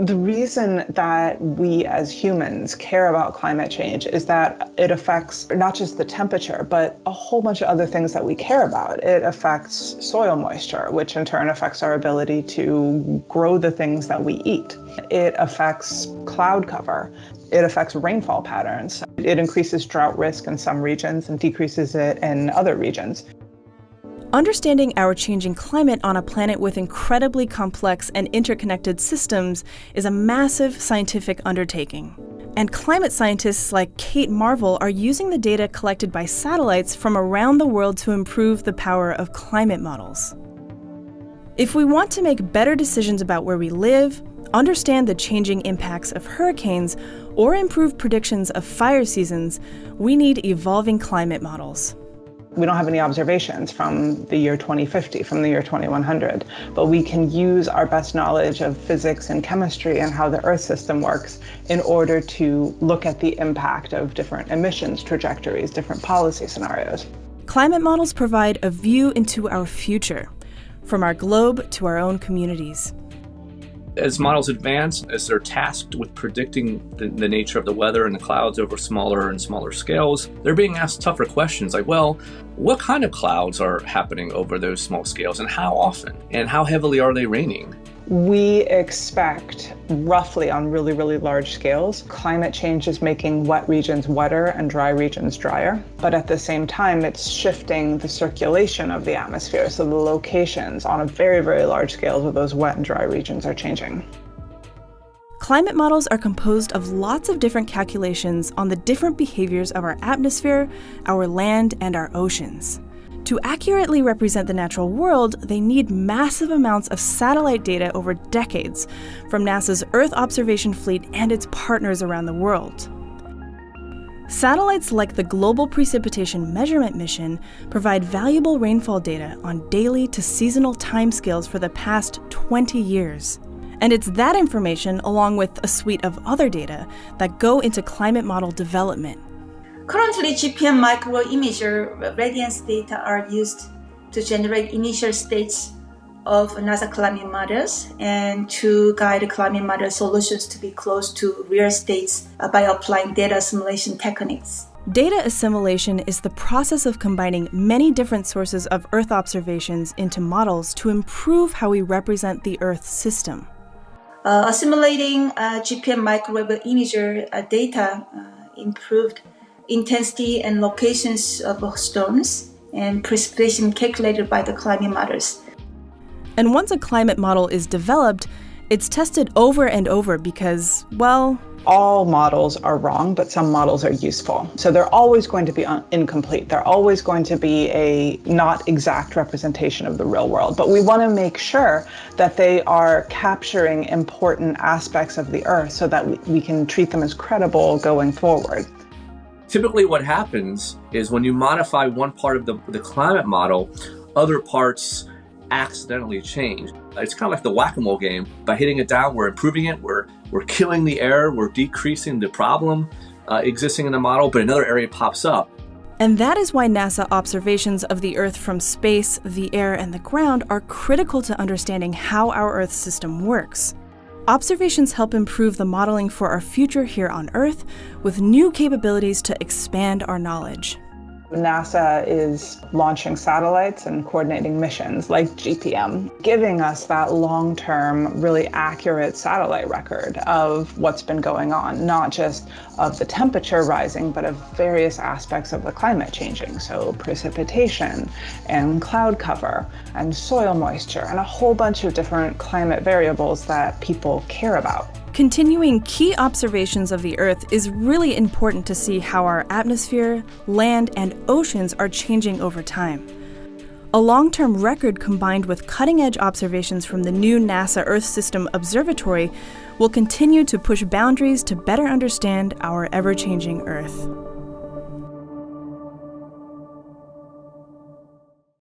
The reason that we as humans care about climate change is that it affects not just the temperature, but a whole bunch of other things that we care about. It affects soil moisture, which in turn affects our ability to grow the things that we eat. It affects cloud cover. It affects rainfall patterns. It increases drought risk in some regions and decreases it in other regions. Understanding our changing climate on a planet with incredibly complex and interconnected systems is a massive scientific undertaking. And climate scientists like Kate Marvel are using the data collected by satellites from around the world to improve the power of climate models. If we want to make better decisions about where we live, understand the changing impacts of hurricanes, or improve predictions of fire seasons, we need evolving climate models. We don't have any observations from the year 2050, from the year 2100, but we can use our best knowledge of physics and chemistry and how the Earth system works in order to look at the impact of different emissions trajectories, different policy scenarios. Climate models provide a view into our future, from our globe to our own communities. As models advance, as they're tasked with predicting the nature of the weather and the clouds over smaller and smaller scales, they're being asked tougher questions like, well, what kind of clouds are happening over those small scales and how often? And how heavily are they raining? We expect, roughly on really, really large scales, climate change is making wet regions wetter and dry regions drier. But at the same time, it's shifting the circulation of the atmosphere. So the locations on a very, very large scale of those wet and dry regions are changing. Climate models are composed of lots of different calculations on the different behaviors of our atmosphere, our land, and our oceans. To accurately represent the natural world, they need massive amounts of satellite data over decades from NASA's Earth observation fleet and its partners around the world. Satellites like the Global Precipitation Measurement Mission provide valuable rainfall data on daily to seasonal timescales for the past 20 years. And it's that information, along with a suite of other data, that go into climate model development. Currently, GPM microimager radiance data are used to generate initial states of NASA climate models and to guide climate model solutions to be close to real states by applying data assimilation techniques. Data assimilation is the process of combining many different sources of Earth observations into models to improve how we represent the Earth system. Assimilating GPM microwave imager data improved intensity and locations of storms and precipitation calculated by the climate models. And once a climate model is developed, it's tested over and over because, well, all models are wrong, but some models are useful. So they're always going to be incomplete. They're always going to be a not exact representation of the real world. But we want to make sure that they are capturing important aspects of the Earth so that we can treat them as credible going forward. Typically what happens is when you modify one part of the climate model, other parts accidentally change. It's kind of like the whack-a-mole game. By hitting it down, we're improving it, we're killing the error, we're decreasing the problem existing in the model, but another area pops up. And that is why NASA observations of the Earth from space, the air, and the ground are critical to understanding how our Earth system works. Observations help improve the modeling for our future here on Earth with new capabilities to expand our knowledge. NASA is launching satellites and coordinating missions like GPM, giving us that long-term, really accurate satellite record of what's been going on, not just of the temperature rising, but of various aspects of the climate changing. So precipitation and cloud cover and soil moisture and a whole bunch of different climate variables that people care about. Continuing key observations of the Earth is really important to see how our atmosphere, land, and oceans are changing over time. A long-term record combined with cutting-edge observations from the new NASA Earth System Observatory will continue to push boundaries to better understand our ever-changing Earth.